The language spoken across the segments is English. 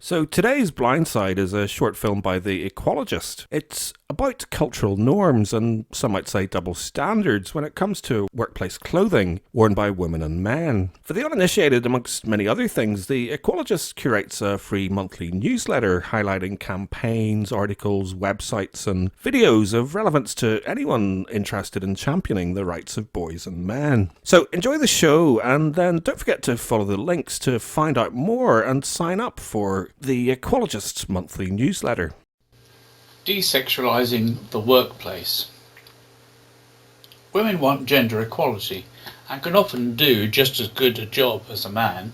So today's Blindside is a short film by The Equalogist. It's about cultural norms and some might say double standards when it comes to workplace clothing worn by women and men. For the uninitiated, amongst many other things, The Equalogist curates a free monthly newsletter highlighting campaigns, articles, websites and videos of relevance to anyone interested in championing the rights of boys and men. So enjoy the show and then don't forget to follow the links to find out more and sign up for The Equalogist's monthly newsletter. De-sexualising the workplace. Women want gender equality and can often do just as good a job as a man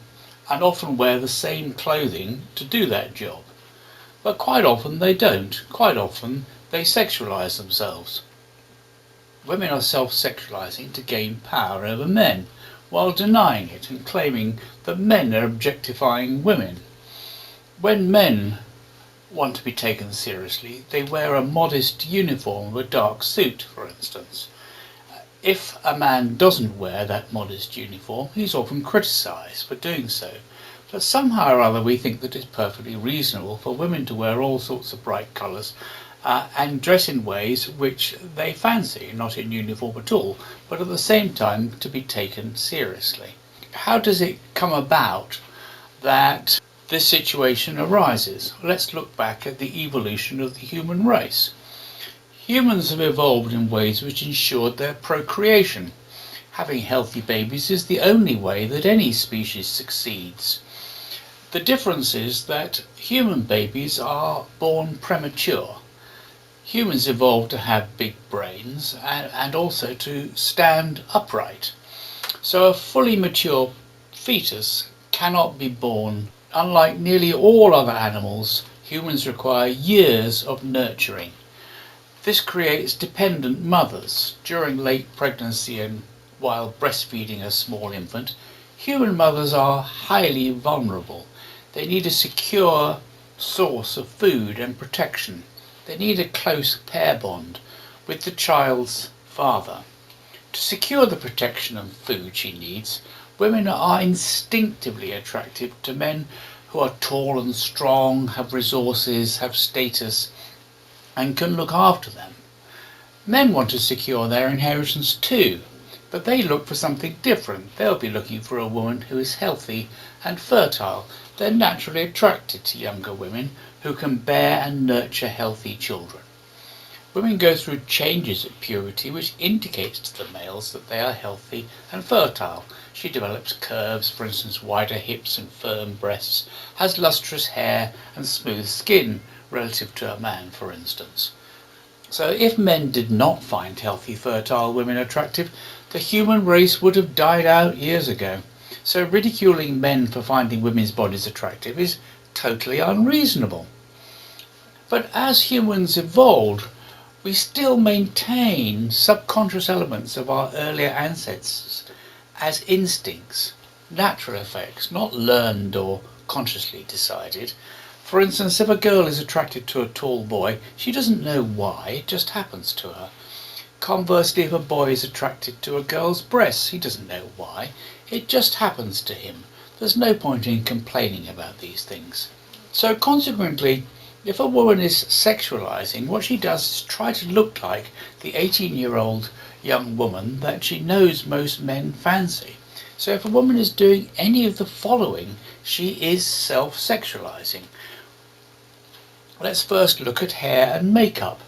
and often wear the same clothing to do that job. But quite often they don't. Quite often they sexualise themselves. Women are self-sexualising to gain power over men while denying it and claiming that men are objectifying women. When men want to be taken seriously, they wear a modest uniform of a dark suit, for instance. If a man doesn't wear that modest uniform, he's often criticised for doing so. But somehow or other we think that it's perfectly reasonable for women to wear all sorts of bright colours and dress in ways which they fancy, not in uniform at all, but at the same time to be taken seriously. How does it come about that this situation arises? Let's look back at the evolution of the human race. Humans have evolved in ways which ensured their procreation. Having healthy babies is the only way that any species succeeds. The difference is that human babies are born premature. Humans evolved to have big brains and also to stand upright. So a fully mature fetus cannot be born. Unlike nearly all other animals, humans require years of nurturing. This creates dependent mothers. During late pregnancy and while breastfeeding a small infant, human mothers are highly vulnerable. They need a secure source of food and protection. They need a close pair bond with the child's father. To secure the protection and food she needs, women are instinctively attractive to men who are tall and strong, have resources, have status, and can look after them. Men want to secure their inheritance too, but they look for something different. They'll be looking for a woman who is healthy and fertile. They're naturally attracted to younger women who can bear and nurture healthy children. Women go through changes at puberty which indicates to the males that they are healthy and fertile. She develops curves, for instance wider hips and firm breasts, has lustrous hair and smooth skin relative to a man, for instance. So if men did not find healthy, fertile women attractive, the human race would have died out years ago. So ridiculing men for finding women's bodies attractive is totally unreasonable. But as humans evolved, we still maintain subconscious elements of our earlier ancestors as instincts, natural effects, not learned or consciously decided. For instance, if a girl is attracted to a tall boy, she doesn't know why, it just happens to her. Conversely, if a boy is attracted to a girl's breasts, he doesn't know why, it just happens to him. There's no point in complaining about these things. So consequently, if a woman is sexualizing, what she does is try to look like the 18-year-old young woman that she knows most men fancy. So if a woman is doing any of the following, she is self-sexualizing. Let's first look at hair and makeup.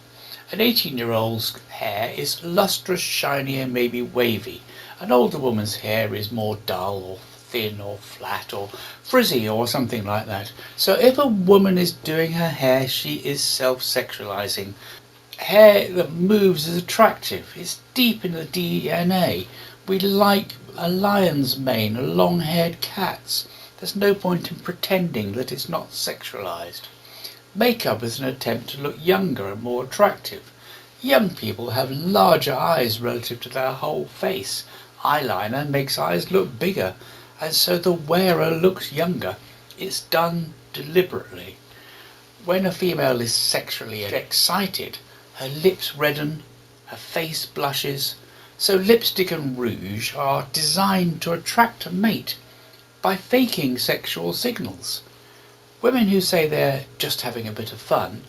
An 18-year-old's hair is lustrous, shiny and maybe wavy. An older woman's hair is more dull or thin or flat or frizzy or something like that. So if a woman is doing her hair, she is self-sexualizing. Hair that moves is attractive. It's deep in the DNA. We like a lion's mane, a long-haired cat's. There's no point in pretending that it's not sexualized. Makeup is an attempt to look younger and more attractive. Young people have larger eyes relative to their whole face. Eyeliner makes eyes look bigger, and so the wearer looks younger. It's done deliberately. When a female is sexually excited, her lips redden, her face blushes. So lipstick and rouge are designed to attract a mate by faking sexual signals. Women who say they're just having a bit of fun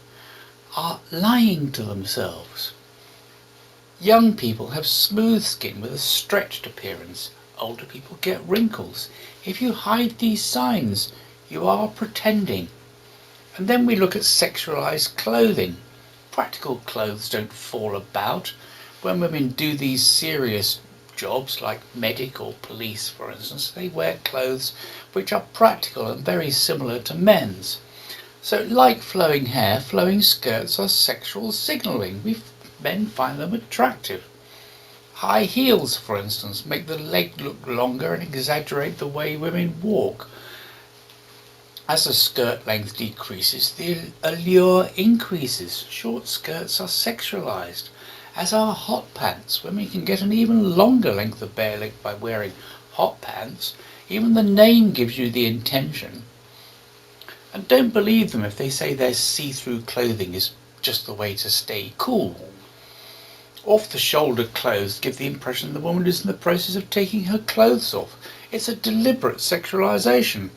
are lying to themselves. Young people have smooth skin with a stretched appearance. Older people get wrinkles. If you hide these signs, you are pretending. And then we look at sexualized clothing. Practical clothes don't fall about. When women do these serious jobs like medic or police, for instance, they wear clothes which are practical and very similar to men's. So like flowing hair, flowing skirts are sexual signalling. Men find them attractive. High heels, for instance, make the leg look longer and exaggerate the way women walk. As the skirt length decreases, the allure increases. Short skirts are sexualized, as are hot pants. Women can get an even longer length of bare leg by wearing hot pants. Even the name gives you the intention. And don't believe them if they say their see-through clothing is just the way to stay cool. Off-the-shoulder clothes give the impression the woman is in the process of taking her clothes off. It's a deliberate sexualization.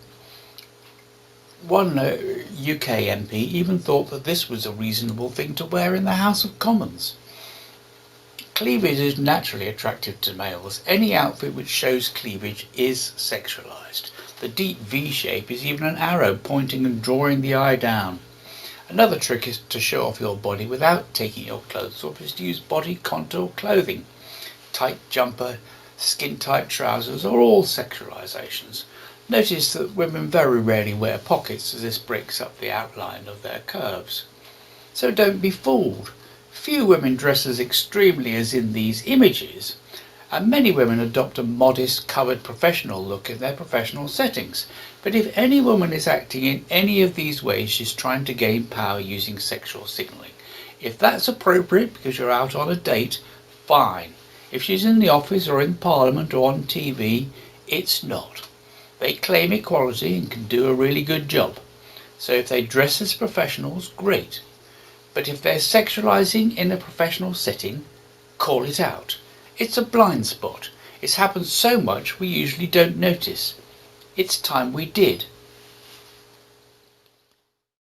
One UK MP even thought that this was a reasonable thing to wear in the House of Commons. Cleavage is naturally attractive to males. Any outfit which shows cleavage is sexualized. The deep V shape is even an arrow pointing and drawing the eye down. Another trick is to show off your body without taking your clothes off is to use body contour clothing. Tight jumper, skin-tight trousers are all sexualizations. Notice that women very rarely wear pockets, as this breaks up the outline of their curves. So don't be fooled. Few women dress as extremely as in these images, and many women adopt a modest, covered professional look in their professional settings. But if any woman is acting in any of these ways, she's trying to gain power using sexual signalling. If that's appropriate because you're out on a date, fine. If she's in the office or in Parliament or on TV, it's not. They claim equality and can do a really good job. So if they dress as professionals, great. But if they're sexualizing in a professional setting, call it out. It's a blind spot. It's happened so much we usually don't notice. It's time we did.